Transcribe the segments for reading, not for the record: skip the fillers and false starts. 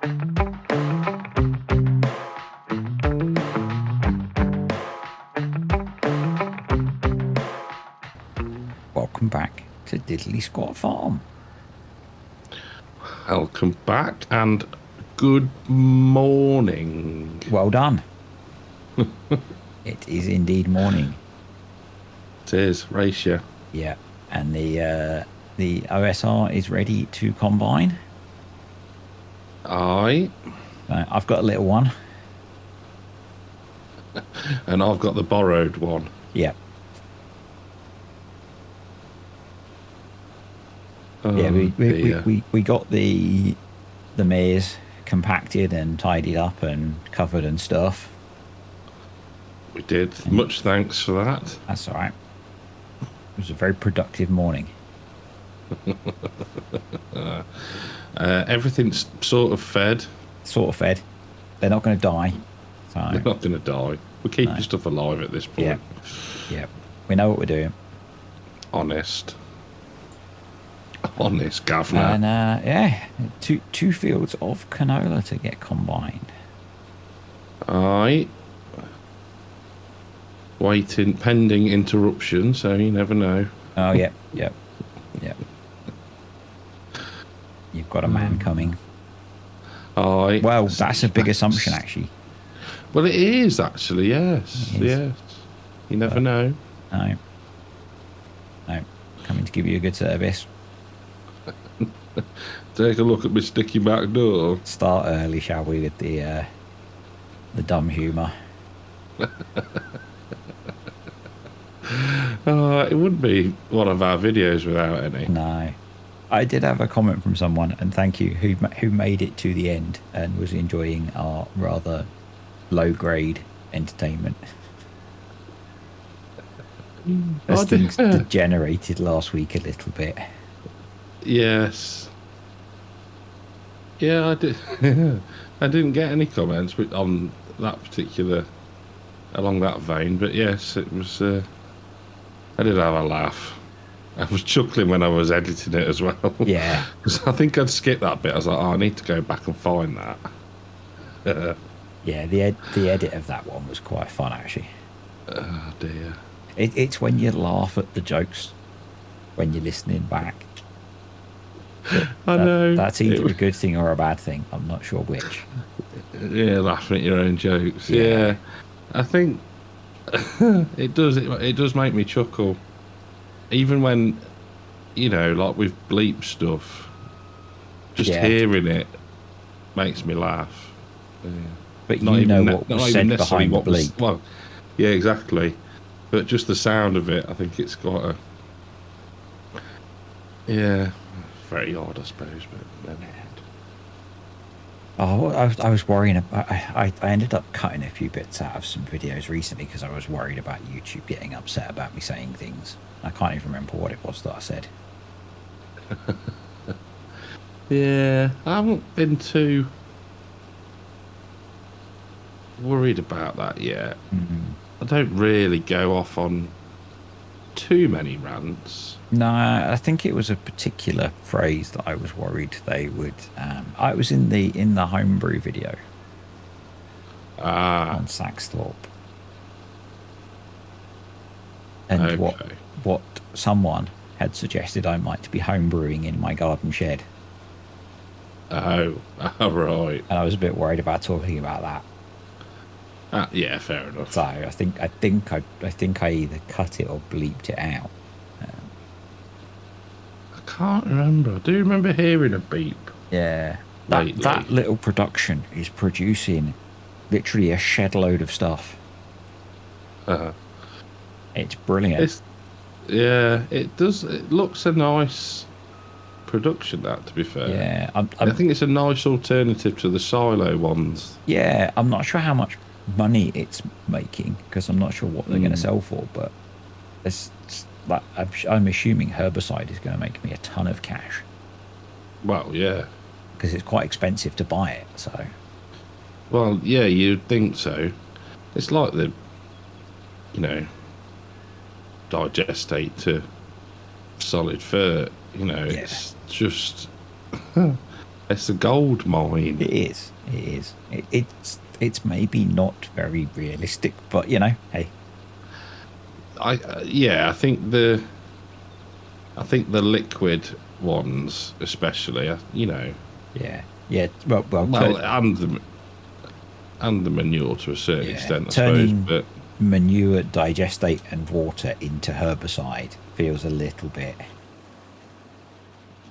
Welcome back to Diddly Squat Farm. Welcome back and good morning. Well done. It is indeed morning. It is, ratio. Yeah, and the OSR is ready to combine. Aye. I've got a little one. And I've got the borrowed one. Yeah. Yeah, we got the mares compacted and tidied up and covered and stuff. We did. Much thanks for that. That's all right. It was a very productive morning. Everything's sort of fed. Sort of fed. They're not going to die. So. They're not going to die. We're keeping stuff alive at this point. Yeah. We know what we're doing. Honest, governor. And yeah, two fields of canola to get combined. Aye. Waiting, pending interruption, so you never know. Oh, yep. You've got a man coming. Aye. Well, that's a big assumption, actually. Well, it is, actually, yes. Yes. You never know. No. Coming to give you a good service. Take a look at my sticky back door. Start early, shall we, with the dumb humour. It wouldn't be one of our videos without any. No. I did have a comment from someone, and thank you, who made it to the end and was enjoying our rather low-grade entertainment. As things degenerated last week a little bit. Yes. Yeah, I did. I didn't get any comments on that particular, along that vein, but yes, it was. I did have a laugh. I was chuckling when I was editing it as well. Yeah. Because I think I'd skipped that bit. I was like, I need to go back and find that. Yeah, the edit of that one was quite fun, actually. Oh, dear. It's when you laugh at the jokes when you're listening back. I know. That's either a good thing or a bad thing. I'm not sure which. Yeah, laughing at your own jokes. Yeah. I think it does make me chuckle. Even when, like with bleep stuff, just hearing it makes me laugh. Yeah. But what was said behind the bleep. Well, yeah, exactly. But just the sound of it, I think it's quite a... Yeah, very odd, I suppose, but never mind. Oh, I was worrying about... I ended up cutting a few bits out of some videos recently because I was worried about YouTube getting upset about me saying things. I can't even remember what it was that I said. Yeah, I haven't been too worried about that yet. Mm-hmm. I don't really go off on too many rants. No, I think it was a particular phrase that I was worried they would. I was in the homebrew video on Saxthorpe, and what someone had suggested I might be homebrewing in my garden shed. Oh, right. And I was a bit worried about talking about that. Yeah, fair enough. So I think I either cut it or bleeped it out. I can't remember. I do remember hearing a beep. Yeah, that little production is producing literally a shed load of stuff. It's brilliant. It does. It looks a nice production, that, to be fair. Yeah, I think it's a nice alternative to the silo ones. Yeah, I'm not sure how much money it's making because I'm not sure what they're going to sell for, but I'm assuming herbicide is going to make me a ton of cash. Well, yeah, because it's quite expensive to buy it. So, well, yeah, you'd think so. It's like the, digestate to solid fur. It's just It's a gold mine. It is. It is. It's maybe not very realistic, but you know, hey. Yeah, I think the liquid ones, especially, you know. Yeah. Yeah. Well. Well, and the manure to a certain Yeah. extent, I suppose. Turning But manure, digestate, and water into herbicide feels a little bit.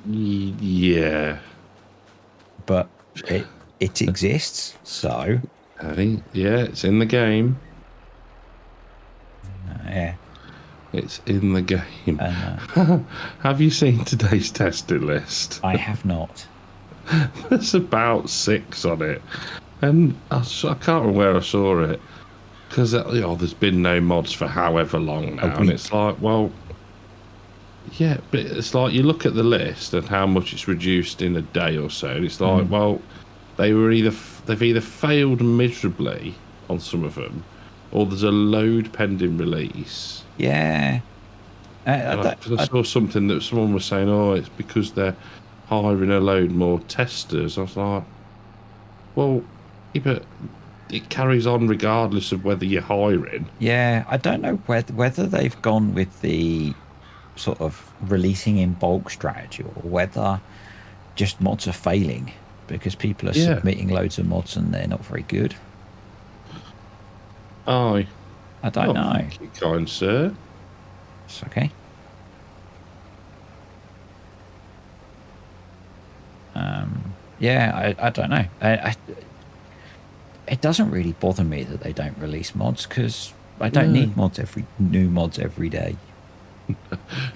yeah, But it exists, so I think it's in the game. yeah. It's in the game. And Have you seen today's testing list? I have not. There's about 6 on it, and I can't remember where I saw it because there's been no mods for however long A now, and week. it's like, well, yeah, but it's like you look at the list and how much it's reduced in a day or so, and it's like, well, they've either failed miserably on some of them, or there's a load pending release. Yeah. I saw something that someone was saying, oh, it's because they're hiring a load more testers. I was like, well, yeah, but it carries on regardless of whether you're hiring. Yeah, I don't know whether they've gone with the sort of releasing in bulk strategy or whether just mods are failing because people are Yeah. submitting loads of mods and they're not very good. Aye. I don't know. Thank you, kind sir. It's okay. Yeah, I don't know. It doesn't really bother me that they don't release mods because I don't need new mods every day.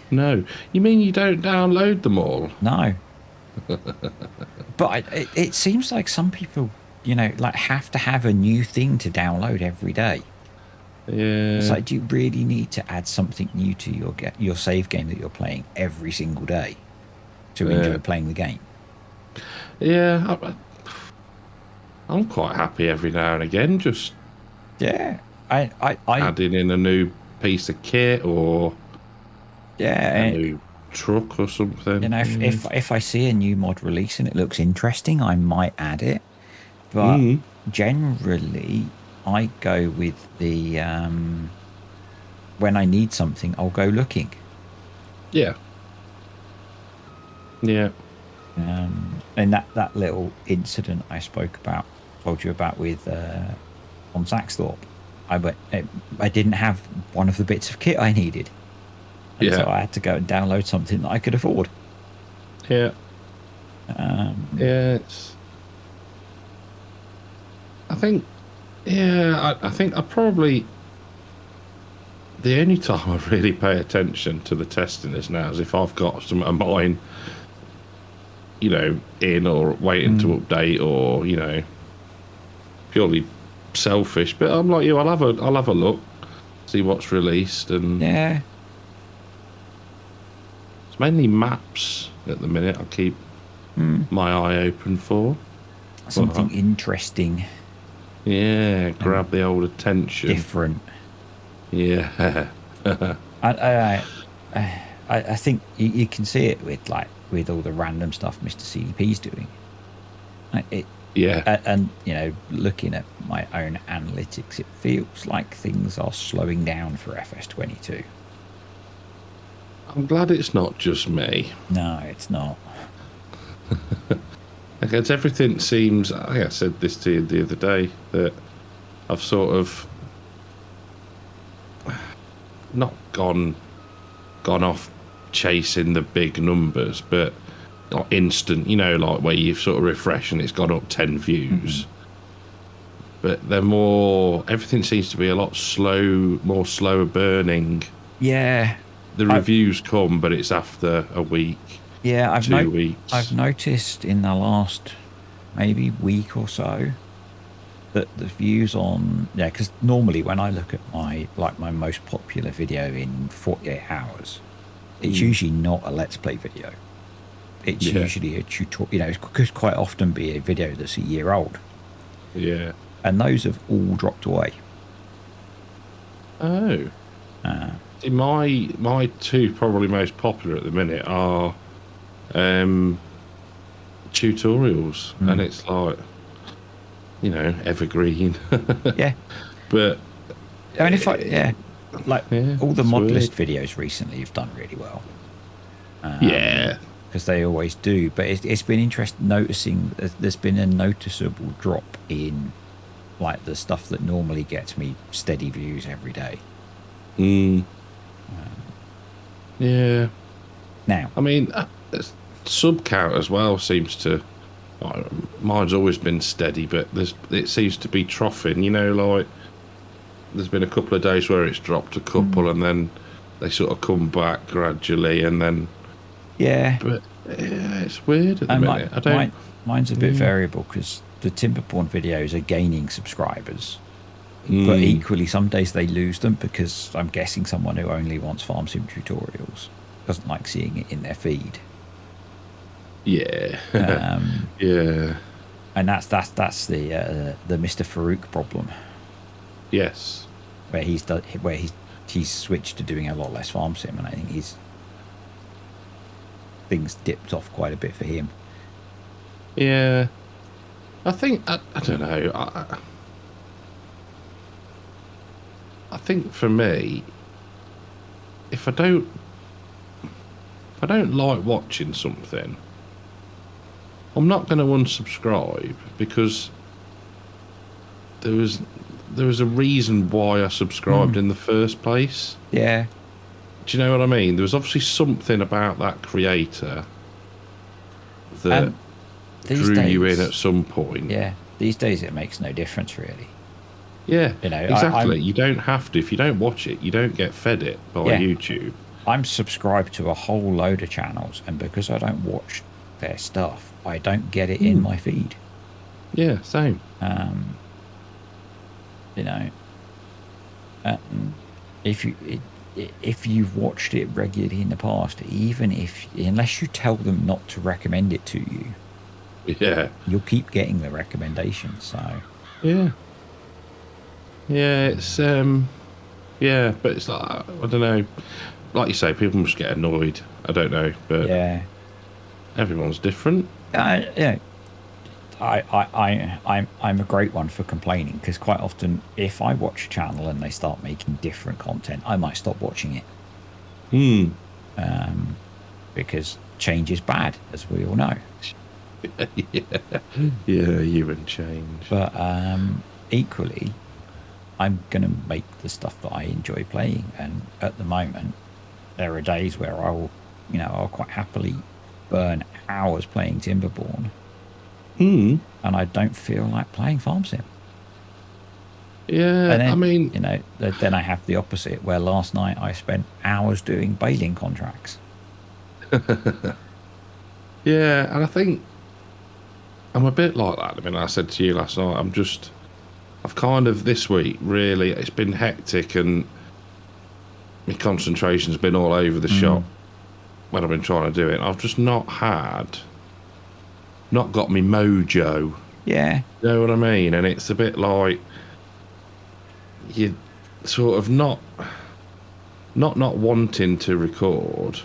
No. You mean you don't download them all? No. But it seems like some people, you know, like have to have a new thing to download every day. Yeah. It's like, do you really need to add something new to your save game that you're playing every single day to enjoy playing the game? Yeah. I'm quite happy every now and again, just I adding in a new piece of kit or a new truck or something. You know, if I see a new mod release and it looks interesting, I might add it. But generally, I go with the when I need something, I'll go looking. Yeah. Yeah. And that little incident I told you about with on Saxthorpe, I didn't have one of the bits of kit I needed. And so I had to go and download something that I could afford. Yeah. I think I probably... The only time I really pay attention to the testing is now is if I've got some of mine, you know, in or waiting to update or, you know, purely selfish. But I'm like you, I'll have a look, see what's released, and yeah. It's mainly maps at the minute. I keep my eye open for something interesting. Yeah, grab the old attention. Different. Yeah. I think you can see it with all the random stuff Mr. CDP's doing. And you know, looking at my own analytics, it feels like things are slowing down for FS22. I'm glad it's not just me. No, it's not. Because everything seems... I think I said this to you the other day, that I've sort of not gone off chasing the big numbers, but not instant, you know, like where you sort of refresh and it's gone up 10 views. But they're more... Everything seems to be a lot more slower burning. Yeah. The reviews come, but it's after a week. Yeah, 2 weeks. I've noticed in the last maybe week or so that the views on because normally when I look at my most popular video in 48 hours, it's usually not a let's play video. It's usually a tutorial. You know, it could quite often be a video that's a year old. Yeah, and those have all dropped away. Oh. See, my two probably most popular at the minute are tutorials, and it's like, you know, evergreen. Yeah. But I mean, like all the it's mod weird. list videos recently have done really well. Yeah. Because they always do. But it's been interesting noticing there's been a noticeable drop in like the stuff that normally gets me steady views every day. Yeah. Now, I mean, sub count as well seems to. Mine's always been steady, but it seems to be troughing. You know, like there's been a couple of days where it's dropped a couple, and then they sort of come back gradually, and then. yeah, But yeah, it's weird at the and minute. I don't. mine's a bit variable because the Timberborn videos are gaining subscribers. Hmm. But equally, some days they lose them because I'm guessing someone who only wants farm sim tutorials doesn't like seeing it in their feed. Yeah. Yeah. And that's the Mr. Farouk problem, Yes. where he's switched to doing a lot less farm sim, and I think things dipped off quite a bit for him. Yeah. I think I don't know. I think for me, if I don't like watching something, I'm not going to unsubscribe because there was a reason why I subscribed in the first place. Yeah. Do you know what I mean? There was obviously something about that creator that drew you in at some point. Yeah. These days it makes no difference really. Yeah, You know, exactly. You don't have to. If you don't watch it, you don't get fed it by YouTube. I'm subscribed to a whole load of channels, and because I don't watch their stuff, I don't get it in my feed. Yeah, same. You know, if you've watched it regularly in the past, unless you tell them not to recommend it to you, you'll keep getting the recommendations. So it's but it's like I don't know. Like you say, people must get annoyed. I don't know, but everyone's different. I'm a great one for complaining because quite often, if I watch a channel and they start making different content, I might stop watching it. Because change is bad, as we all know. Yeah, you and change. But equally, I'm gonna make the stuff that I enjoy playing, and at the moment, there are days where I'll quite happily burn hours playing Timberborn. And I don't feel like playing farm sim. Yeah, and then, I mean, then I have the opposite, where last night I spent hours doing baling contracts. Yeah, and I think I'm a bit like that. I mean, I said to you last night, I've kind of this week really, it's been hectic and my concentration's been all over the shop when I've been trying to do it. I've just not got my mojo. Yeah. You know what I mean? And it's a bit like you sort of not wanting to record,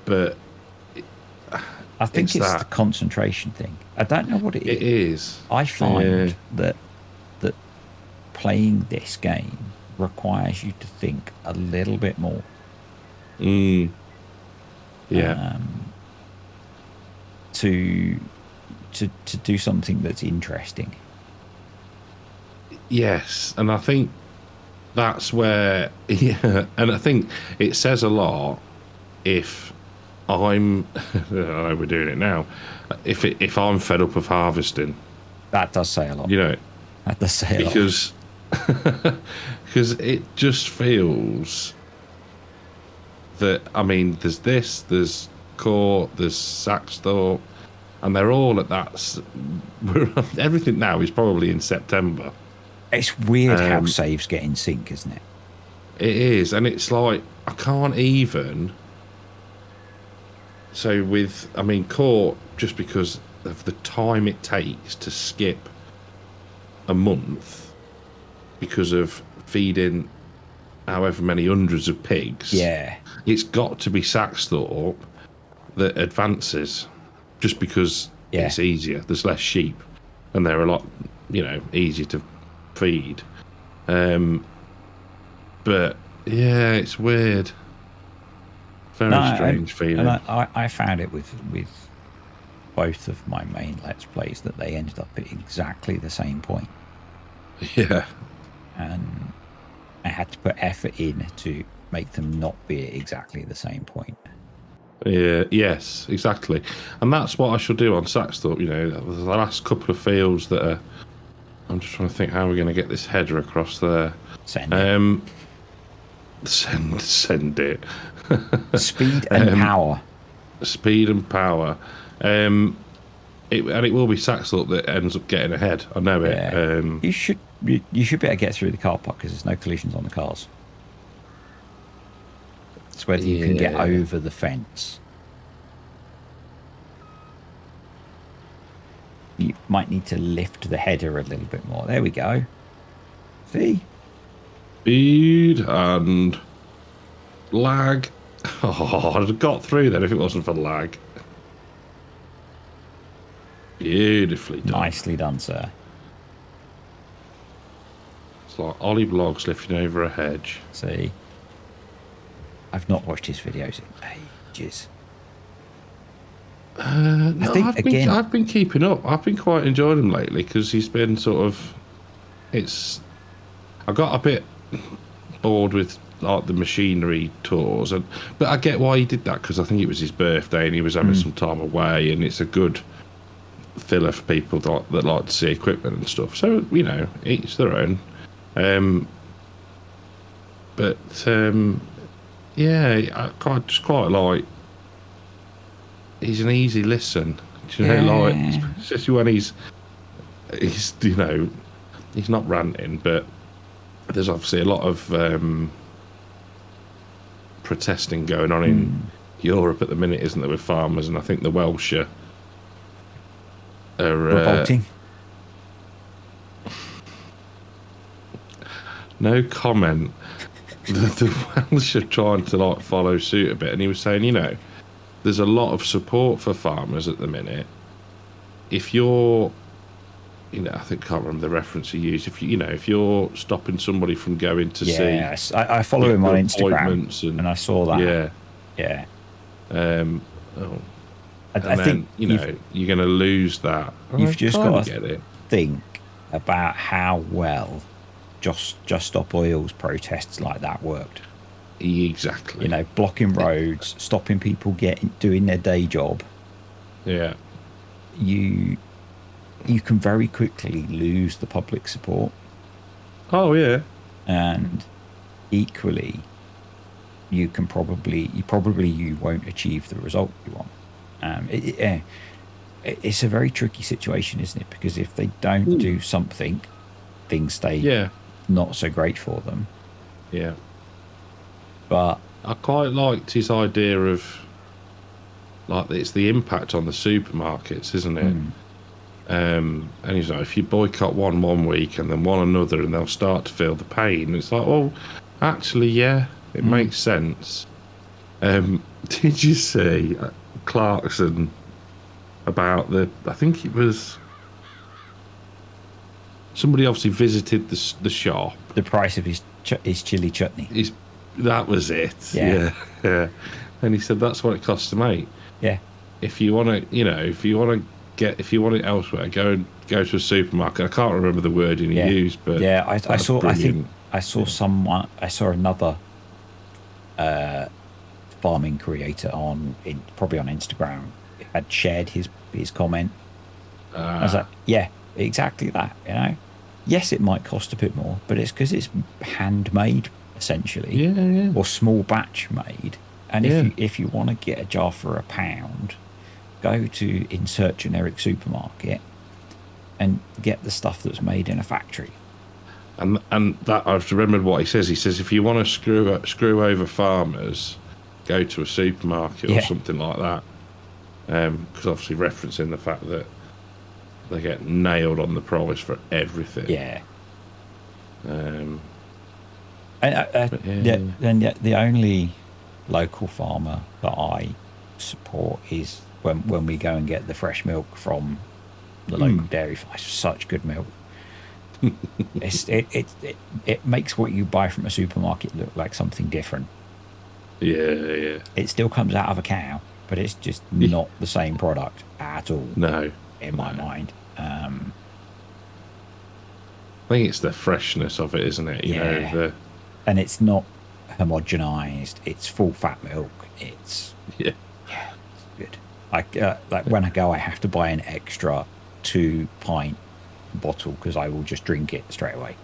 but I think it's the concentration thing. I don't know what it is. It is. I find that playing this game requires you to think a little bit more. Yeah. To do something that's interesting. Yes, and I think that's where, and I think it says a lot if I know we're doing it now. If I'm fed up of harvesting, that does say a lot. That does say a lot because it just feels that. I mean, there's Court, there's Saxthorpe, and they're all at that. Everything now is probably in September. It's weird how saves get in sync, isn't it? It is, and it's like I can't even. So Court, just because of the time it takes to skip a month because of feeding however many hundreds of pigs. Yeah. It's got to be Saxthorpe that advances. just because it's easier. There's less sheep, and they're a lot, easier to feed. But yeah, it's weird. Very strange feeling. And I found it with both of my main Let's Plays that they ended up at exactly the same point. Yeah. And I had to put effort in to make them not be at exactly the same point. Yeah, yes, exactly. And that's what I should do on Saxthorpe, the last couple of fields that are... I'm just trying to think how we're going to get this header across there. Send it. Send it. Speed and power. Speed and power. It will be Saxthorpe that ends up getting ahead. I know it. You should be able to get through the car park because there's no collisions on the cars. It's whether you can get over the fence. You might need to lift the header a little bit more. There we go. See? Speed and lag. Oh, I'd have got through then if it wasn't for lag. Beautifully done. Nicely done, sir. It's like Ollie Blogs lifting over a hedge. See? I've not watched his videos in ages. No, I've been keeping up. I've been quite enjoying him lately because he's been sort of... I got a bit bored with like the machinery tours, but I get why he did that because I think it was his birthday and he was having some time away, and it's a good filler for people that like to see equipment and stuff. So each their own. Yeah, I just quite like. He's an easy listen, like especially when he's he's not ranting, but there's obviously a lot of protesting going on in Europe at the minute, isn't there, with farmers? And I think the Welsh are revolting. No comment. The Welsh are trying to like follow suit a bit, and he was saying, there's a lot of support for farmers at the minute. If you're, I think I can't remember the reference he used. If if you're stopping somebody from going to see, yes, I follow him on Instagram, and I saw that. Yeah. I think you're going to lose that. You've just got to think about how well Just Stop Oil's protests like that worked. Exactly. Blocking roads, stopping people doing their day job. Yeah. You can very quickly lose the public support. Oh yeah. And equally, you won't achieve the result you want. It's a very tricky situation, isn't it? Because if they don't do something, things stay not so great for them. Yeah. But I quite liked his idea of like it's the impact on the supermarkets, isn't it? And he's like, if you boycott one week and then one another, and they'll start to feel the pain. It's like, well, actually, it makes sense. Did you see Clarkson about I think it was somebody obviously visited the shop. The price of his chili chutney. That was it. Yeah. And he said that's what it costs to make. Yeah. If you want to, if you want it elsewhere, go to a supermarket. I can't remember the wording he used, but I saw. Brilliant. I saw another farming creator probably on Instagram had shared his comment. I was like, yeah, exactly that. Yes, it might cost a bit more, but it's because it's handmade essentially, or small batch made. And if you want to get a jar for £1, go to insert generic supermarket and get the stuff that's made in a factory. And that I've remembered what he says. He says if you want to screw over farmers, go to a supermarket or something like that. Because obviously referencing the fact that they get nailed on the price for everything. Yeah. And the only local farmer that I support is when we go and get the fresh milk from the local dairy farm. It's such good milk. It makes what you buy from a supermarket look like something different. Yeah. It still comes out of a cow, but it's just not the same product at all. No. In my mind. I think it's the freshness of it, isn't it? You know, and it's not homogenized. It's full fat milk. It's yeah, it's good. Like when I go, I have to buy an extra 2-pint bottle because I will just drink it straight away.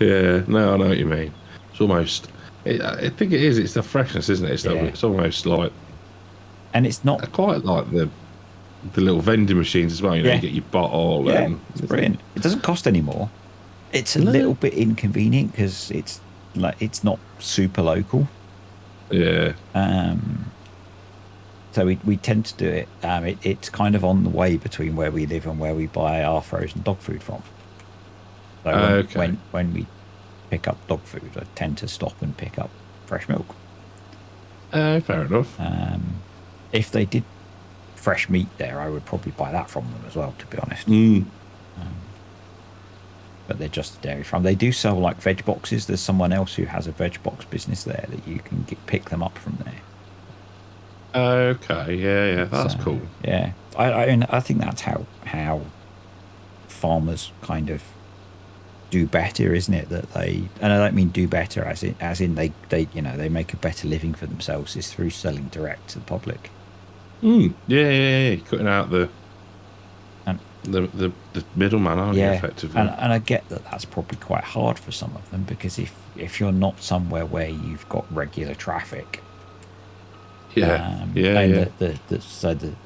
Yeah, no, I know what you mean. It's almost. I think it is. It's the freshness, isn't it? It's almost like. And it's not. I quite like the little vending machines as well. You know, you get your bottle. Yeah, and it's brilliant. It doesn't cost any more. It's a little bit inconvenient because it's not super local. Yeah. So we tend to do it. It's kind of on the way between where we live and where we buy our frozen dog food from. So when we pick up dog food, I tend to stop and pick up fresh milk. Fair enough. If they did fresh meat there, I would probably buy that from them as well, to be honest. But they're just a dairy farm. They do sell like veg boxes. There's someone else who has a veg box business there that you can pick them up from there. Okay, yeah, that's cool. Yeah, I think that's how farmers kind of do better, isn't it? That they, and I don't mean do better as in they they make a better living for themselves is through selling direct to the public. Yeah. Cutting out the middleman, aren't you, effectively? And I get that that's probably quite hard for some of them because if you're not somewhere where you've got regular traffic. So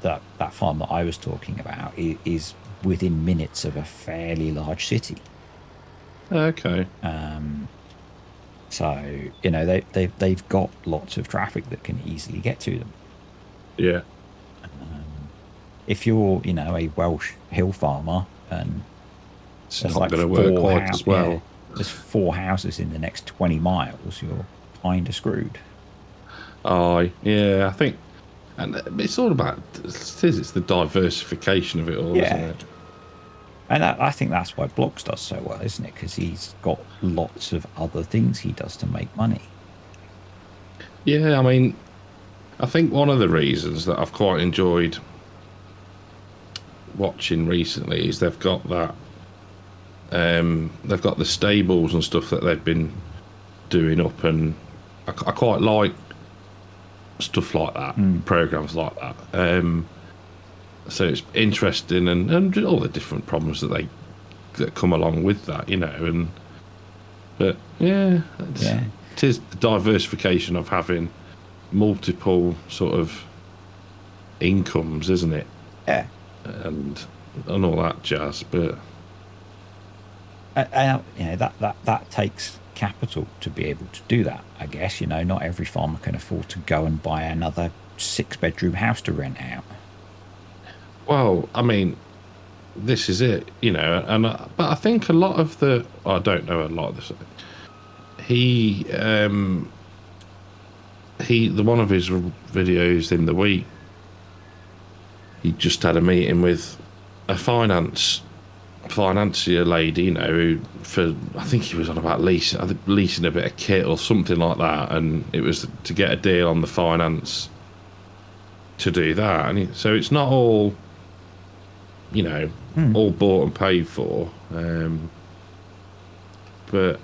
that farm that I was talking about is within minutes of a fairly large city. Okay. So they've got lots of traffic that can easily get to them. Yeah. If you're a Welsh hill farmer and it's not going to work quite as well. There's 4 houses in the next 20 miles. You're kind of screwed. Oh, yeah, I think, and it's all about, it's the diversification of it all, isn't it? And I think that's why Blocks does so well, isn't it? Because he's got lots of other things he does to make money. Yeah, I mean, I think one of the reasons that I've quite enjoyed watching recently is they've got that, they've got the stables and stuff that they've been doing up, and I quite like stuff like that, programs like that. So it's interesting, and all the different problems that come along with that, but it is the diversification of having multiple sort of incomes, isn't it? Yeah. And all that jazz, but that takes capital to be able to do that. I guess not every farmer can afford to go and buy another 6-bedroom house to rent out. Well, I mean, this is it, but I think a lot of I don't know a lot of this. One of his videos in the week, he just had a meeting with a financier lady, who I think he was on about leasing a bit of kit or something like that, and it was to get a deal on the finance to do that, and so it's not all all bought and paid for, but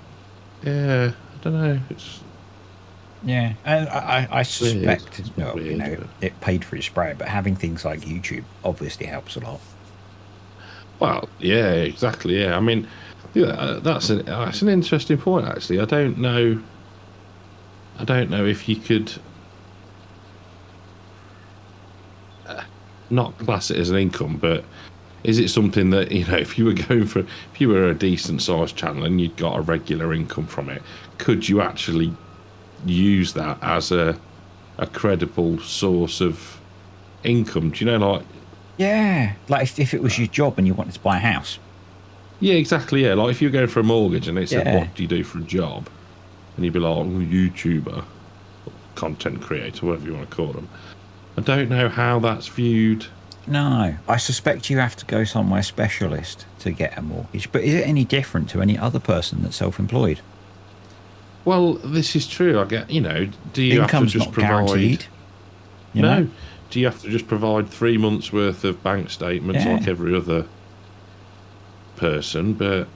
I don't know, and I suspect it paid for his spray, but having things like YouTube obviously helps a lot. Well, yeah, exactly. Yeah, I mean, that's an interesting point. Actually, I don't know if you could not class it as an income, but is it something that if you were a decent sized channel and you'd got a regular income from it, could you actually use that as a credible source of income? Do you know, like? Yeah, like if it was your job and you wanted to buy a house. Yeah, exactly. Yeah, like if you're going for a mortgage and they said, "What do you do for a job?" and you'd be like, "I'm a YouTuber." content creator, whatever you want to call them. I don't know how that's viewed. No, I suspect you have to go somewhere specialist to get a mortgage. But is it any different to any other person that's self-employed? Well, this is true. I get, do you Income's have to just not provide? guaranteed. No. Do you have to just provide 3 months worth of bank statements like every other person? But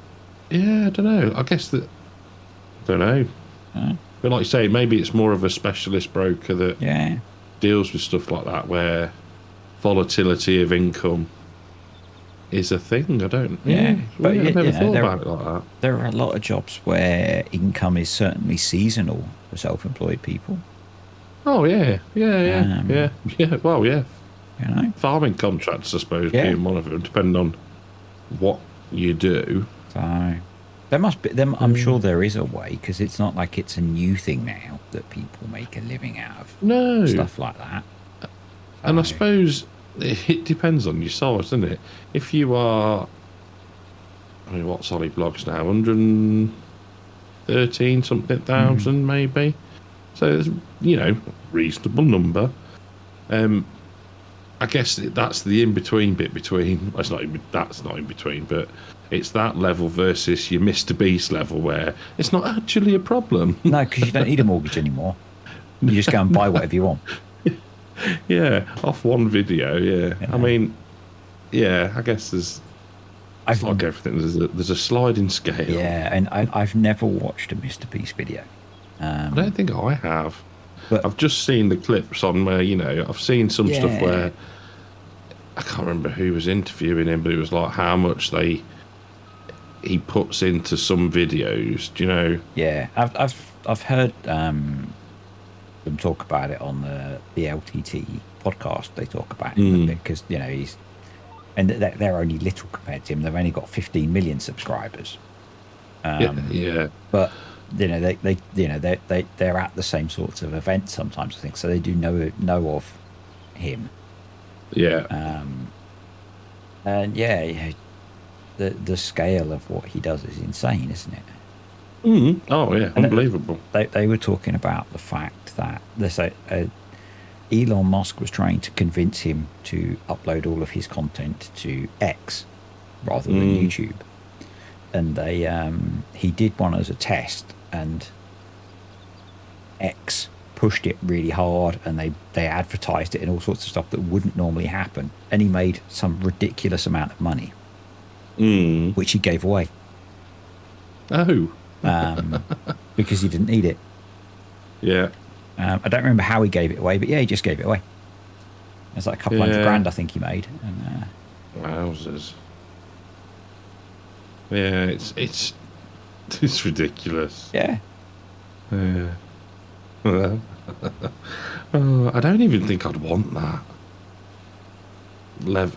yeah, I don't know. I guess that. Don't know. But like you say, maybe it's more of a specialist broker that deals with stuff like that, where volatility of income is a thing. I don't. But I never thought about it like that. There are a lot of jobs where income is certainly seasonal for self-employed people. Oh yeah. Well, yeah. Farming contracts, I suppose, being one of them, depending on what you do. So there must be. I'm sure there is a way, because it's not like it's a new thing now that people make a living out of stuff like that. And I suppose it depends on your size, doesn't it? If you are, I mean, what's Ollie Blogs now? 113 something thousand, maybe. So it's, reasonable number. I guess that's the in-between bit between. That's not in between, but it's that level versus your Mr. Beast level, where it's not actually a problem. No, because you don't need a mortgage anymore. You just go and buy whatever you want. Yeah, off one video. Yeah, I mean, I guess there's. It's like everything. There's a sliding scale. Yeah, and I've never watched a Mr. Beast video. I don't think I have. But I've just seen the clips on where, I've seen some stuff where I can't remember who was interviewing him, but it was like how much he puts into some videos. Do you know? Yeah, I've heard them talk about it on the LTT podcast. They talk about him a bit because he's, and they're only little compared to him. They've only got 15 million subscribers. But they're at the same sorts of events sometimes, I think, so they do know of him. And the scale of what he does is insane, isn't it? Oh yeah, and unbelievable. They were talking about the fact that Elon Musk was trying to convince him to upload all of his content to X rather than YouTube. And he did one as a test, and X pushed it really hard, and they advertised it and all sorts of stuff that wouldn't normally happen, and he made some ridiculous amount of money, which he gave away. Because he didn't need it. I don't remember how he gave it away, but he just gave it away. There's like a couple hundred grand I think he made. And, wowzers. Yeah, it's ridiculous. Yeah. I don't even think I'd want that.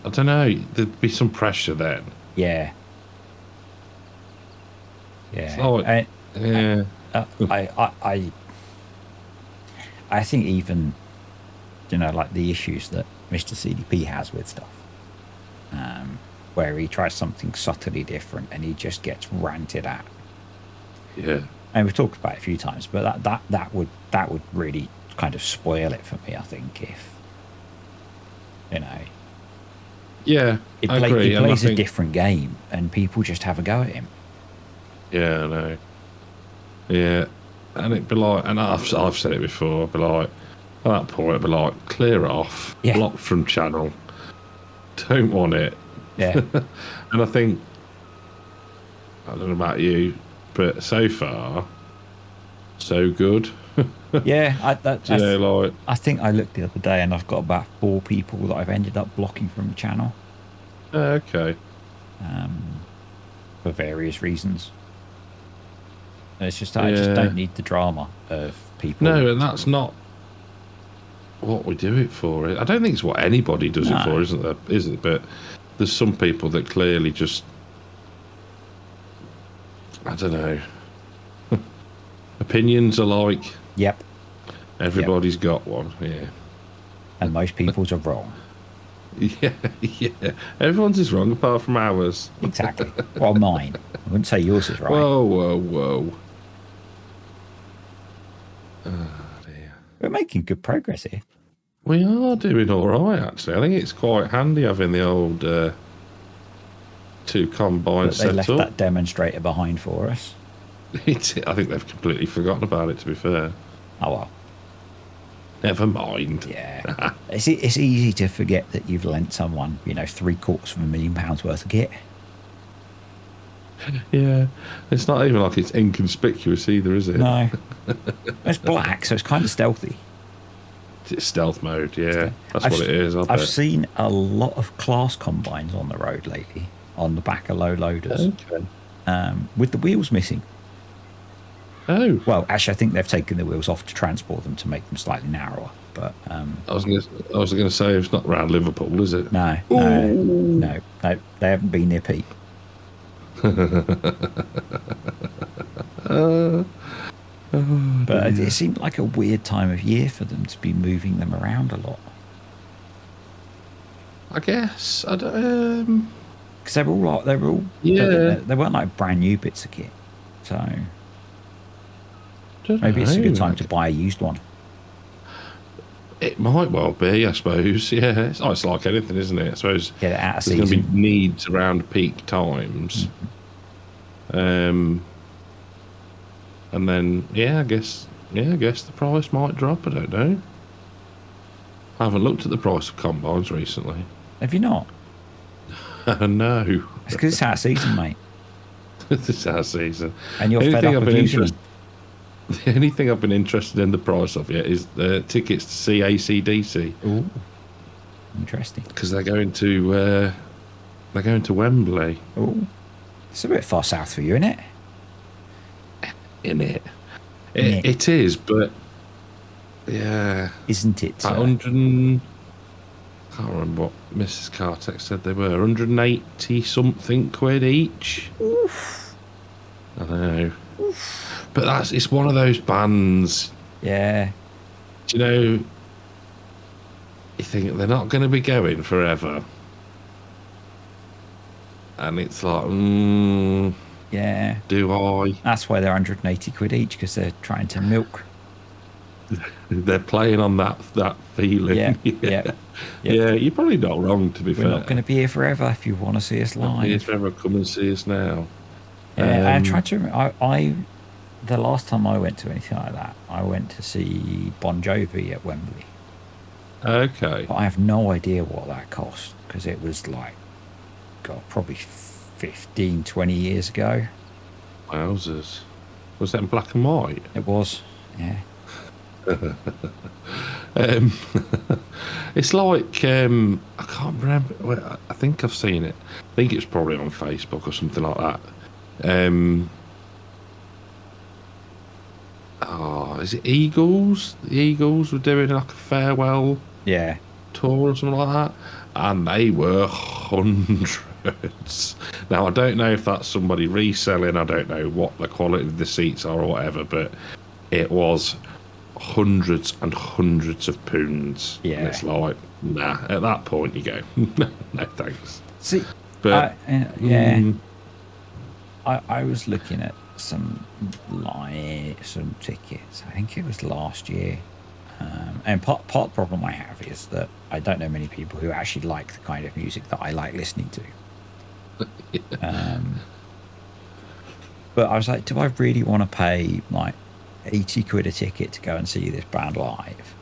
I don't know. There'd be some pressure then. Yeah. Yeah. I think even, like the issues that Mr. CDP has with stuff, where he tries something subtly different and he just gets ranted at. Yeah. And we've talked about it a few times, but that would really kind of spoil it for me, I think, if Yeah, I agree. He plays a different game and people just have a go at him. Yeah, I know. Yeah. And it'd be like, and I've said it before, it'd be like, at that point, it'd be like, clear off, blocked from channel, don't want it. Yeah. And I think, I don't know about you, but so far, so good. Yeah, I think I looked the other day and I've got about 4 people that I've ended up blocking from the channel. Okay. For various reasons. It's just I just don't need the drama of people. No, and that's not what we do it for. I don't think it's what anybody does it for, isn't there? Is it? But there's some people that clearly just, I don't know. Opinions are like. Yep. Everybody's got one. Yeah. And most people's are wrong. Yeah. Everyone's is wrong apart from ours. Exactly. Well, mine. I wouldn't say yours is right. Whoa. Oh dear. We're making good progress here. We are doing all right, actually. I think it's quite handy having the old 2 combines But they set left up. that demonstrator behind for us. I think they've completely forgotten about it, to be fair. Oh, well. Never mind. Yeah. It's easy to forget that you've lent someone, £750,000 worth of kit. Yeah. It's not even like it's inconspicuous either, is it? No. It's black, so it's kind of stealthy. It's stealth mode, yeah. That's what it is, I've seen a lot of class combines on the road lately, on the back of low loaders, with the wheels missing. Oh. Well, actually, I think they've taken the wheels off to transport them to make them slightly narrower. But I was going to say it's not around Liverpool, is it? No, they haven't been near Pete. But it seemed like a weird time of year for them to be moving them around a lot. I guess I don't. Because they weren't like brand new bits of kit, so maybe it's a good time to buy a used one. It might well be, I suppose. Yeah, it's like anything, isn't it? I suppose get it out of there's season. going to be needs around peak times. And then I guess the price might drop. I don't know. I haven't looked at the price of combines recently. Have you not? No. It's because it's out of season, mate. It's out of season. And you're fed up of using them. The only thing I've been interested in the price of yet is the tickets to see AC/DC. Ooh, interesting. Because they're going to Wembley. Oh, it's a bit far south for you, isn't it? It is, but yeah, isn't it? 100. Can't remember what Mrs. Cartex said they were. 180 something quid each. Oof. I know. Oof. But it's one of those bands. Yeah. Do you know, you think they're not going to be going forever. And it's like, yeah. Do I? That's why they're 180 quid each, because they're trying to milk. They're playing on that feeling. Yeah. Yeah, you're probably not wrong, to be fair. We're not going to be here forever if you want to see us live. If ever, come and see us now. Yeah, I tried to remember. The last time I went to anything like that, I went to see Bon Jovi at Wembley. Okay. But I have no idea what that cost, because it was like, God, probably 15, 20 years ago. Wowzers. Was that in black and white? It was, yeah. It's like, I can't remember. Well, I think I've seen it. I think it's probably on Facebook or something like that. Is it Eagles? The Eagles were doing like a farewell tour or something like that, and they were hundreds. Now I don't know if that's somebody reselling. I don't know what the quality of the seats are or whatever, but it was hundreds and hundreds of pounds. Yeah, and it's like, nah. At that point, you go, no thanks. See, but I was looking at some tickets. I think it was last year, and part of the problem I have is that I don't know many people who actually like the kind of music that I like listening to. But I was like, do I really want to pay like 80 quid a ticket to go and see this band live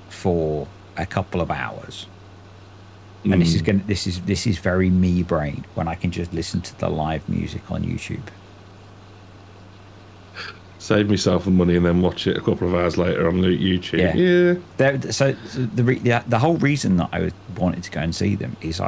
for a couple of hours? And this is very me brain, when I can just listen to the live music on YouTube. Save myself the money and then watch it a couple of hours later on YouTube. Yeah. So the whole reason that I wanted to go and see them is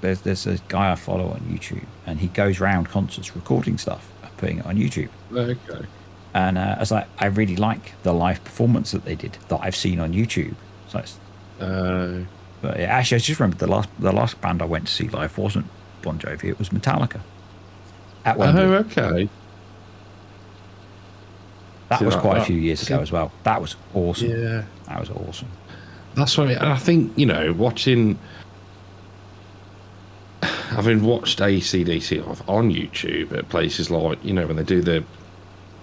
there's a guy I follow on YouTube, and he goes round concerts recording stuff and putting it on YouTube. Okay. And I was like, I really like the live performance that they did that I've seen on YouTube. So it's, but actually, I just remember the last band I went to see live wasn't Bon Jovi; it was Metallica at Wembley. Oh, okay. That was quite a few years ago as well. That was awesome. Yeah, that was awesome. That's what I think. Having watched AC/DC on YouTube at places like when they do the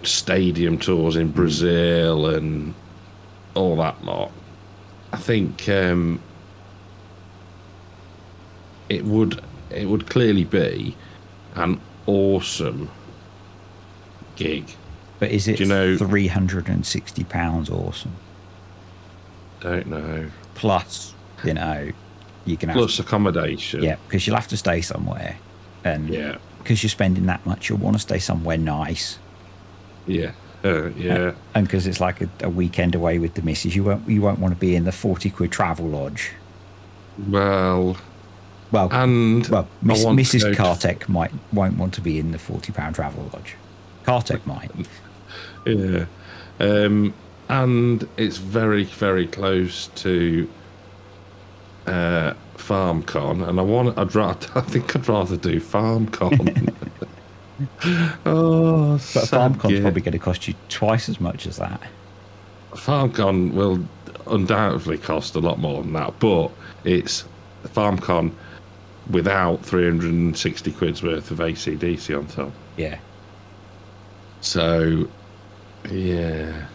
stadium tours in Brazil and all that lot, I think it would clearly be an awesome gig. But is it Do you know, £360 awesome? Don't know. Plus, you know, you can have Plus accommodation. Yeah, because you'll have to stay somewhere, and because you're spending that much, you'll want to stay somewhere nice. Yeah, and because it's like a weekend away with the missus, you won't want to be in the 40 quid travel lodge. Well, Mrs. Kartek won't want to be in the £40 travel lodge. Kartek might. Yeah, and it's very, very close to FarmCon, and I think I'd rather do FarmCon. But FarmCon's probably going to cost you twice as much as that. FarmCon will undoubtedly cost a lot more than that, but it's FarmCon without 360 quid's worth of AC/DC on top. Yeah. So, yeah.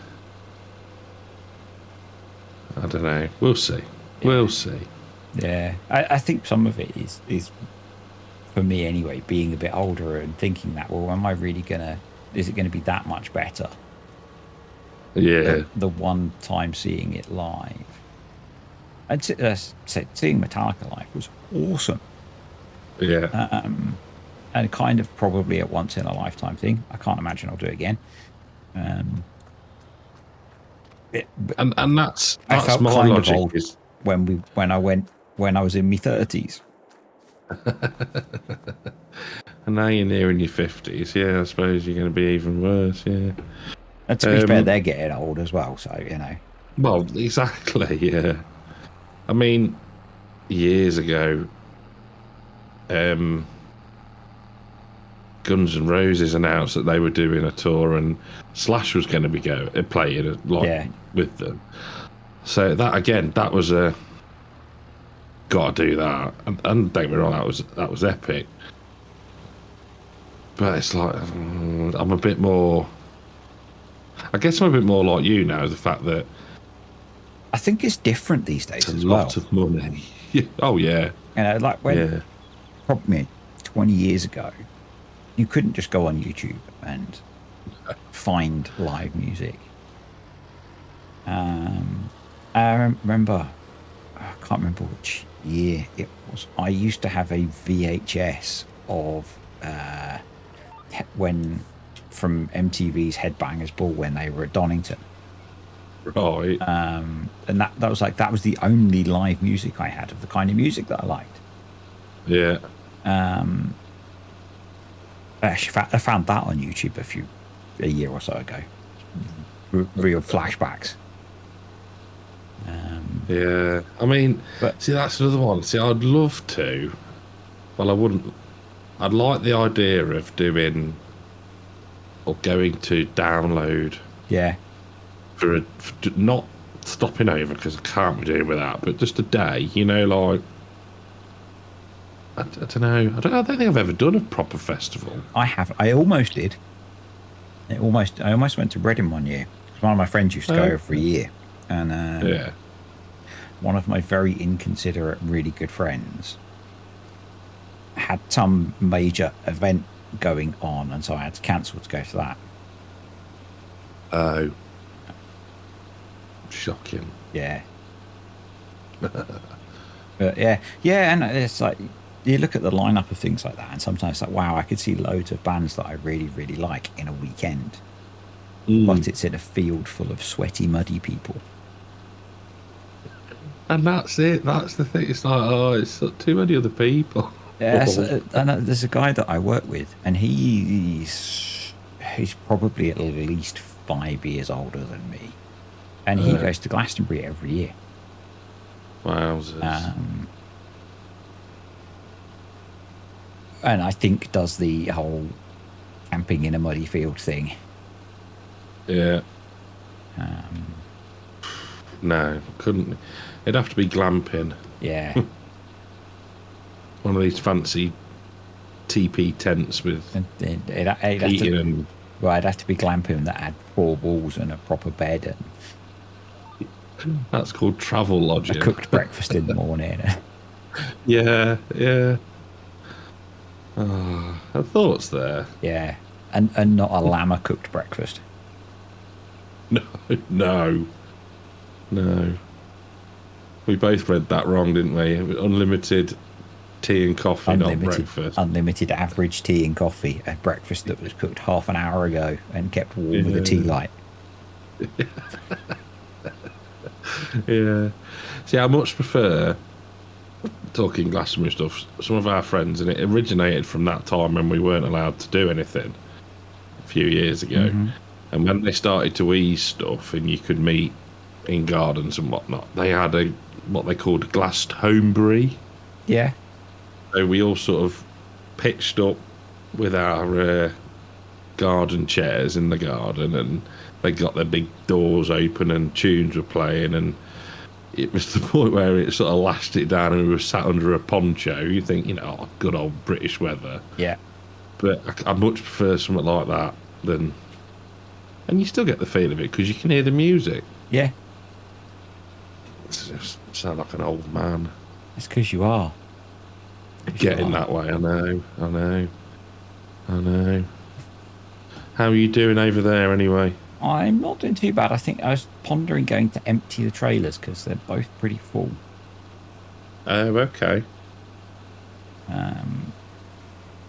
I don't know. We'll see. We'll see. Yeah. I think some of it is, for me anyway, being a bit older and thinking that, well, am I really is it going to be that much better? Yeah. The one time seeing it live. I'd say seeing Metallica live was awesome. Yeah. And kind of probably a once in a lifetime thing. I can't imagine I'll do it again. And that's I felt my kind logic of old when I was in my 30s. And now you're nearing your 50s. Yeah, I suppose you're going to be even worse. Yeah. And to be fair, they're getting old as well, so you know. Well, exactly. Yeah. I mean, years ago, Guns N' Roses announced that they were doing a tour, and Slash was going to be playing with them. So that was a got to do that, and don't get me wrong, that was epic. But it's like I'm a bit more. I guess I'm a bit more like you now. The fact that I think it's different these days it's as a lot of money. Oh yeah. You know, like when probably 20 years ago, you couldn't just go on YouTube and find live music. I remember, I can't remember which year it was. I used to have a VHS of from MTV's Headbangers Ball when they were at Donington. Right. And that was the only live music I had of the kind of music that I liked. Yeah. I found that on YouTube a year or so ago. Real flashbacks. Yeah, I mean, see, that's another one. See, I'd love to. Well, I wouldn't. I'd like the idea of doing or going to download. Yeah. For not stopping over, because I can't be doing with that, but just a day, you know, like. I don't know. I don't think I've ever done a proper festival. I have. I almost did. I almost went to Reading one year. One of my friends used to go every year, and one of my very inconsiderate, really good friends had some major event going on, and so I had to cancel to go to that. Oh, shocking! Yeah, but yeah, and it's like you look at the lineup of things like that, and sometimes it's like, wow, I could see loads of bands that I really, really like in a weekend. But it's in a field full of sweaty, muddy people. And that's it. That's the thing. It's like, it's too many other people. Yeah, and there's a guy that I work with, and he's probably at least 5 years older than me, and he goes to Glastonbury every year. Wowzers. And I think does the whole camping in a muddy field thing. Yeah. No, couldn't. It'd have to be glamping. Yeah. One of these fancy TP tents with heating. Well, I'd have to be glamping that had 4 walls and a proper bed. That's called travel A lodging. cooked breakfast in the morning. Yeah, yeah. Her thoughts there. Yeah, and not a llama cooked breakfast. No, no, no. We both read that wrong, didn't we? Unlimited tea and coffee, not breakfast. Unlimited average tea and coffee, a breakfast that was cooked half an hour ago and kept warm with a tea Yeah. light. Yeah. See, I much prefer talking Glastonbury stuff. Some of our friends, and it originated from that time when we weren't allowed to do anything a few years ago. And when they started to ease stuff and you could meet in gardens and whatnot, they had what they called glassed homebrew. Yeah. So we all sort of pitched up with our garden chairs in the garden, and they got their big doors open and tunes were playing, and it was to the point where it sort of lashed it down and we were sat under a poncho. You think, oh, good old British weather. Yeah. But I much prefer something like that than... And you still get the feel of it because you can hear the music. Yeah. It's just sound like an old man. It's because you are. Getting that way, I know. How are you doing over there anyway? I'm not doing too bad. I think I was pondering going to empty the trailers because they're both pretty full. Oh, okay.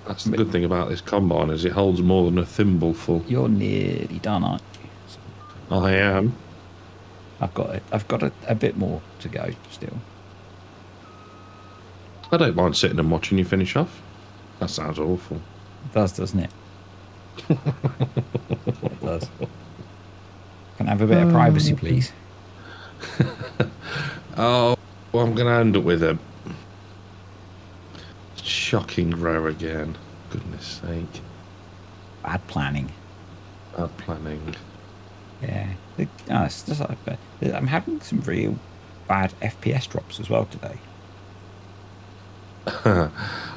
That's the good thing about this combine, is it holds more than a thimbleful. You're nearly done, aren't you? So I am. I've got a bit more to go still. I don't mind sitting and watching you finish off. That sounds awful. It does, doesn't it? It does. Can I have a bit of privacy, please? Oh, well, I'm going to end up with a shocking row again. Goodness sake. Bad planning. Bad planning. Yeah. It's just like, I'm having some real bad FPS drops as well today.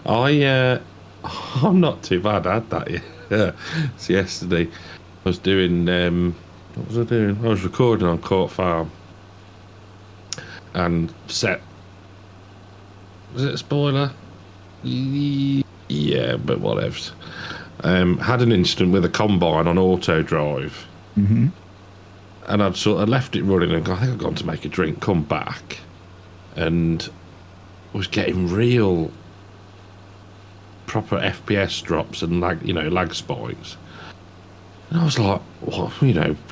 I'm not too bad. I had that. Yeah. So yesterday, I was doing. What was I doing? I was recording on Court Farm, and set. Was it a spoiler? Yeah, but whatever. Had an incident with a combine on auto drive, and I'd sort of left it running, and I think I'd gone to make a drink, come back, and was getting real proper FPS drops and lag spikes. And I was like, well,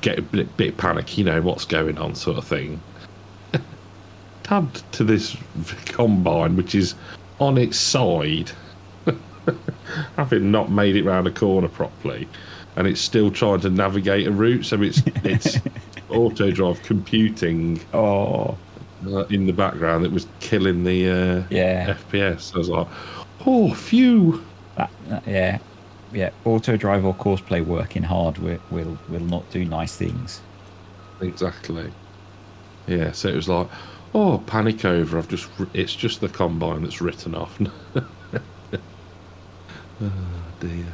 get a bit panic, what's going on, sort of thing. Tabbed to this combine, which is on its side, having not made it round a corner properly, and it's still trying to navigate a route, so it's auto drive computing in the background. It was killing the FPS. I was like, oh, phew. Yeah, auto drive or courseplay working hard will not do nice things. Exactly. Yeah, so it was like, oh, panic over. It's just the combine that's written off. Oh dear.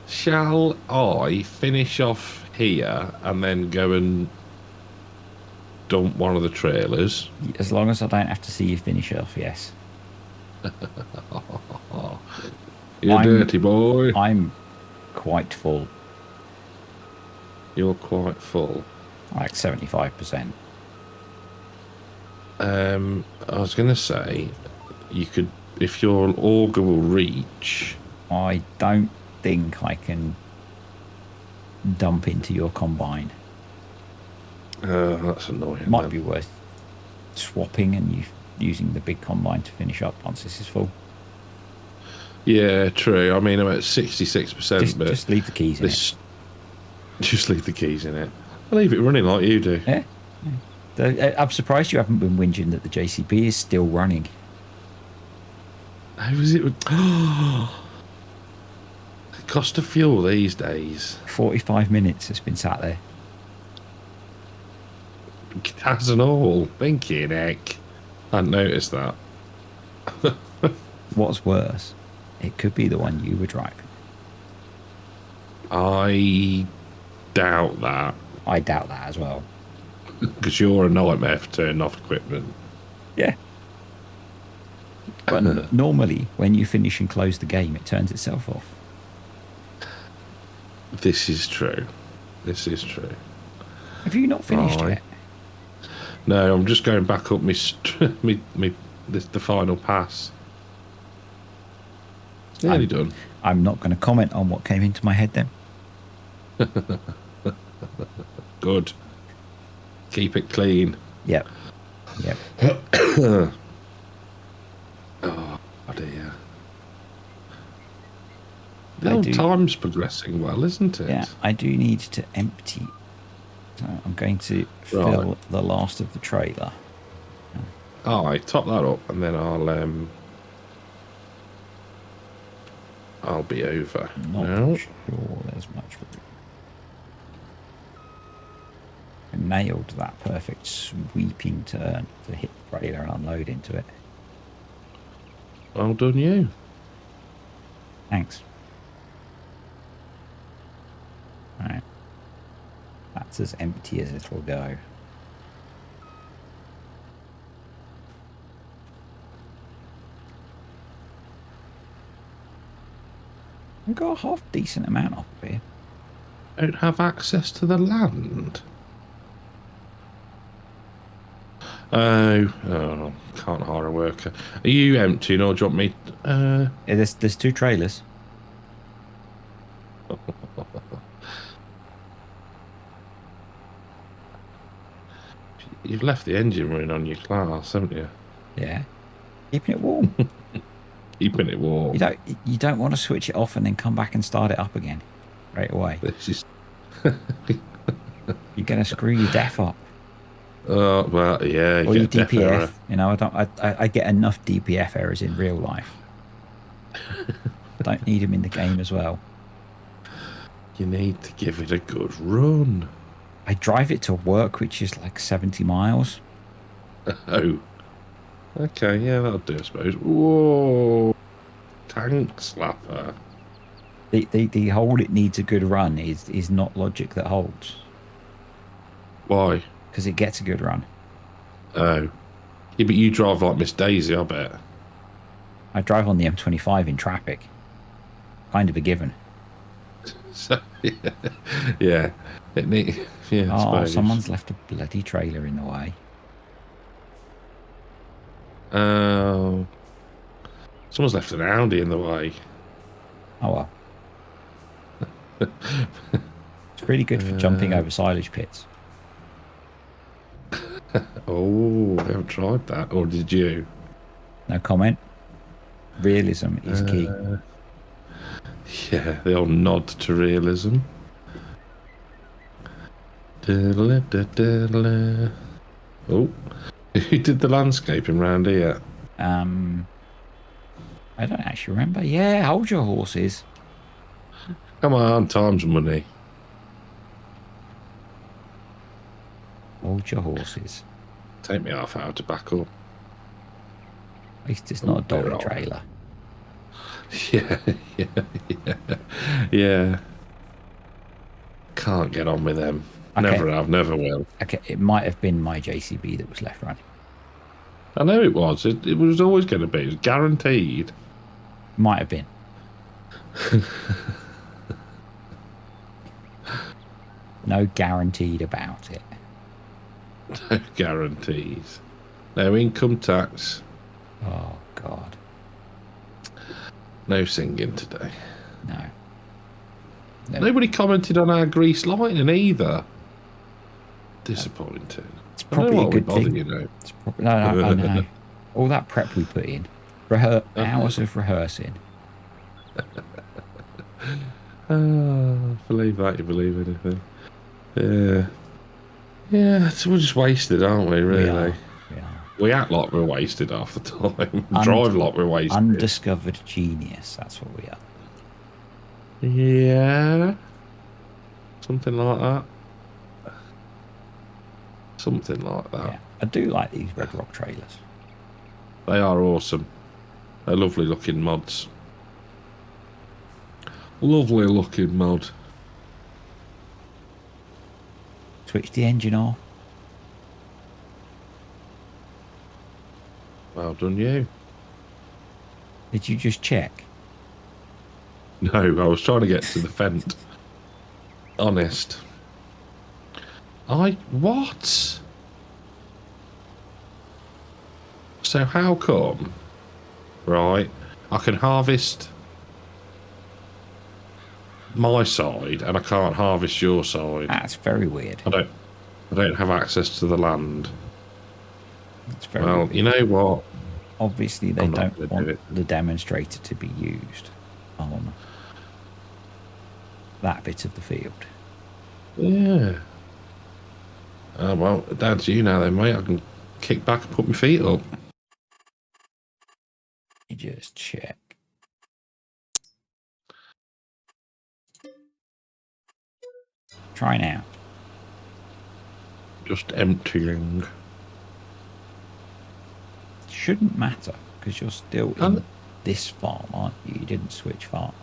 Shall I finish off here and then go and dump one of the trailers? As long as I don't have to see you finish off, yes. You dirty boy. I'm quite full. You're quite full. Like 75%. I was going to say, you could, if your auger will reach. I don't think I can dump into your combine. That's annoying. It might be worth swapping and you using the big combine to finish up once this is full. Yeah, true. I mean, I'm at 66%, but just leave the keys in it. Just leave the keys in it. I leave it running like you do. Yeah. I'm surprised you haven't been whinging that the JCB is still running. How is it? Cost of fuel these days. 45 minutes it's been sat there. Gas and all. Thinking, heck. I hadn't noticed that. What's worse, it could be the one you were driving. I doubt that. I doubt that as well. Because you're a nightmare for turning off equipment. Yeah. But normally, when you finish and close the game, it turns itself off. This is true. This is true. Have you not finished yet? No, I'm just going back up the final pass. It's nearly done. I'm not going to comment on what came into my head then. Good. Keep it clean. Yep. Yep. Oh dear. The old time's progressing well, isn't it? Yeah, I do need to empty. So I'm going to fill the last of the trailer. Oh, I top that up and then I'll be over. Not sure there's much room. I nailed that perfect sweeping turn to hit the trailer and unload into it. Well done, you. Thanks. Alright. That's as empty as it will go. We've got a half decent amount up here. Don't have access to the land. Oh, can't hire a worker. Are you emptying or do you want me? Yeah, there's 2 trailers. You've left the engine running on your class, haven't you? Yeah, keeping it warm. Keeping it warm. You don't want to switch it off and then come back and start it up again right away. This is. You're gonna screw your DEF up. Well, yeah. Or your DPF. You know, I get enough DPF errors in real life. Don't need them in the game as well. You need to give it a good run. I drive it to work, which is like 70 miles. Oh. Okay, yeah, that'll do, I suppose. Whoa. Tank slapper. The hold it needs a good run is not logic that holds. Why? Because it gets a good run. Oh. Yeah, but you drive like Miss Daisy, I bet. I drive on the M25 in traffic. Kind of a given. So, yeah. Yeah, I suppose. Someone's left a bloody trailer in the way. Oh. Someone's left an Audi in the way. Oh well. It's pretty good for jumping over silage pits. Oh, I haven't tried that. Or did you? No comment. Realism is key. Yeah, the old nod to realism. Diddle-a-diddle-a. Oh, who did the landscaping round here? I don't actually remember. Yeah, hold your horses. Come on, time's money. Hold your horses. Take me half hour to back up. At least it's not a dolly trailer. Yeah. Can't get on with them. Okay. Never have, never will. Okay, it might have been my JCB that was left running. I know it was. It was always going to be. It was guaranteed. Might have been. No guaranteed about it. No guarantees. No income tax. Oh, God. No singing today. No. Nobody commented on our grease lighting either. Disappointing. It's probably a good thing. You know. No, I know. All that prep we put in. Hours of rehearsing. Believe that, you believe anything. Yeah. Yeah, so we're just wasted, aren't we, really? We are. We act like we're wasted half the time. Drive like we're wasted. Undiscovered genius, that's what we are. Yeah. Something like that. Something like that. Yeah, I do like these Red Rock trailers. They are awesome. They're lovely looking mods. Lovely looking mod. Switch the engine off. Well done, you. Did you just check? No, I was trying to get to the fent. Honest. What? So how come, right, I can harvest my side and I can't harvest your side? That's very weird. I don't have access to the land. It's very Well, weird. you know what? Obviously, they I'm not don't gonna do want it. the demonstrator to be used on that bit of the field. Yeah. Well, Dad's you now then, mate. I can kick back and put my feet up. You just check. Try now. Just emptying. Shouldn't matter because you're still in this farm, aren't you? You didn't switch farms.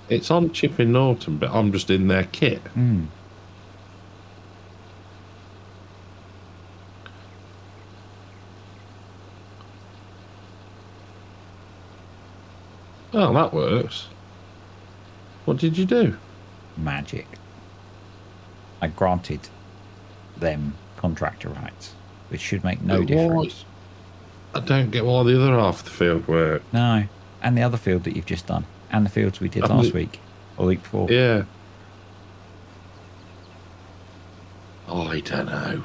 It's on Chipping Norton, but I'm just in their kit. Hmm. Oh, that works. What did you do? Magic. I granted them contractor rights, which should make no difference. I don't get why the other half of the field worked. No. And the other field that you've just done. And the fields we did last week. Or the week before. Yeah. I don't know.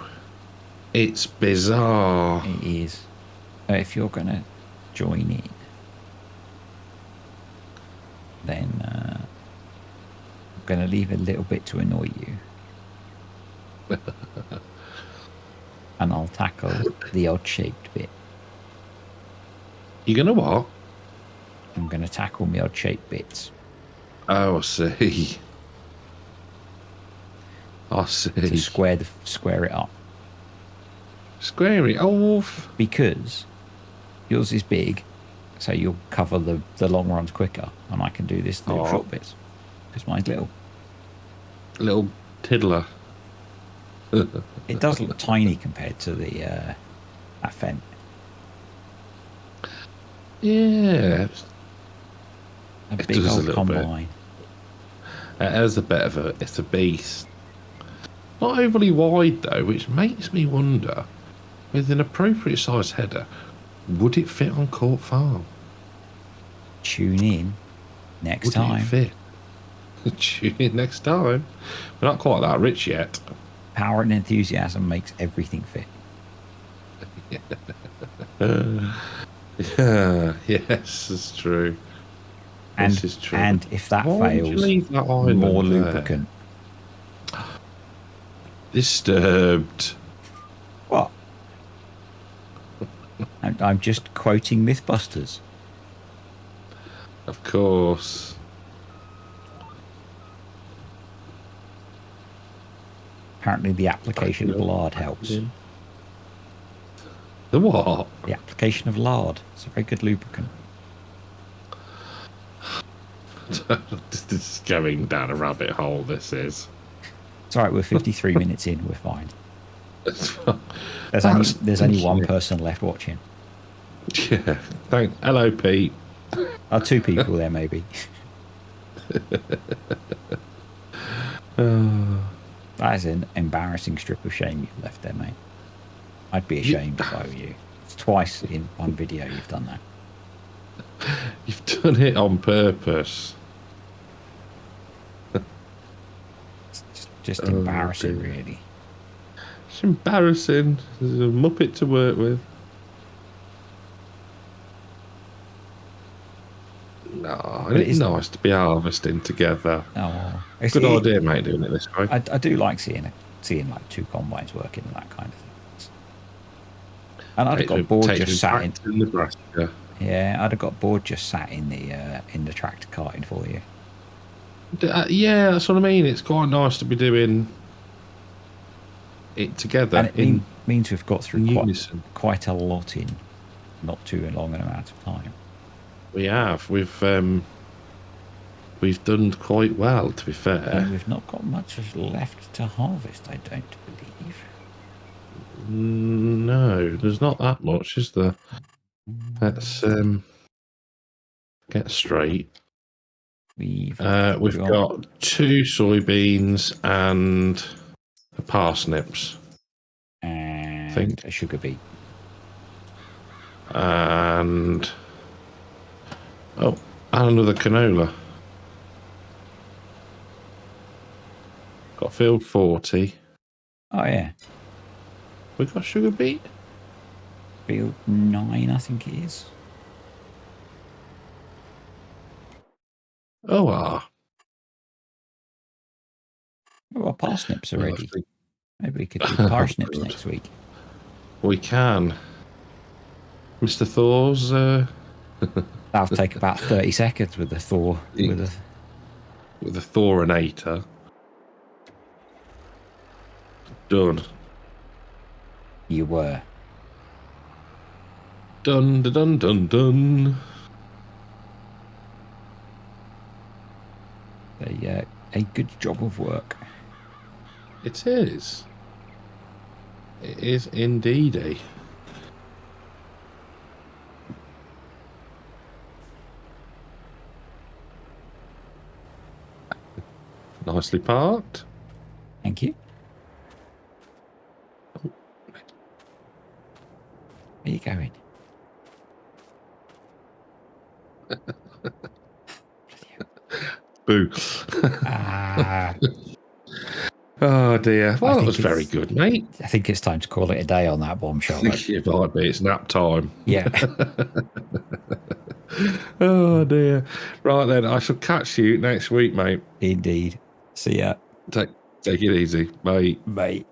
It's bizarre. It is. If you're going to join in, then I'm going to leave a little bit to annoy you. And I'll tackle the odd-shaped bit. You gonna what? I'm going to tackle the odd-shaped bits. Oh, I see. I see. To square it up. Square it off. Because yours is big, so you'll cover the long runs quicker, and I can do this little short bits. Because mine's little. Little tiddler. It does look tiny compared to the that fence. Yeah. A big old combine. It has a bit of it's a beast. Not overly wide though, which makes me wonder, with an appropriate size header, would it fit on Court Farm? Tune in next Would time. it fit? Tune in next time. We're not quite that rich yet. Power and enthusiasm makes everything fit. Yeah, yes, it's true. And, this is true. And if that Why fails, would you leave that island more there? lubricant. Disturbed. What? I'm just quoting Mythbusters. Of course. Apparently the application of lard helps. The what? The application of lard. It's a very good lubricant. This is going down a rabbit hole, this is. It's alright, we're 53 minutes in, we're fine. There's only one person left watching. Yeah. Hello, Pete. Two people there, maybe. That is an embarrassing strip of shame you've left there, mate. I'd be ashamed if I were you. It's twice in one video you've done that. You've done it on purpose. It's just embarrassing, really. It's embarrassing. There's a muppet to work with. No, it's nice to be harvesting together. Oh, good idea, mate, doing it this way. I do like seeing like two combines working and that kind of thing. And I'd have got bored just sat in Nebraska. Yeah, I'd have got bored just sat in the tractor carting for you. Yeah, that's what I mean. It's quite nice to be doing it together. And it means we've got through quite a lot in not too long an amount of time. We have. We've done quite well, to be fair. And we've not got much left to harvest, I don't believe. No, there's not that much, is there? Let's get straight. We've got 2 soybeans and parsnips. And a sugar beet. And another canola. Got field 40. Oh yeah. We got sugar beet? Field 9, I think it is. Oh, Oh, well, parsnips already. Maybe we could do parsnips next week. We can. Mr. Thor's... That'll take about 30 seconds with the Thor. With the Thorinator. Done. You were. Dun, dun, dun, dun, dun. A good job of work. It is. It is indeedy. Nicely parked. Thank you. Where are you going? Boo. Oh dear. Well, that was very good, mate. I think it's time to call it a day on that bombshell. I think it might be. It's nap time. Yeah. Oh dear. Right then, I shall catch you next week, mate. Indeed. See ya. Take it easy. Bye. Bye.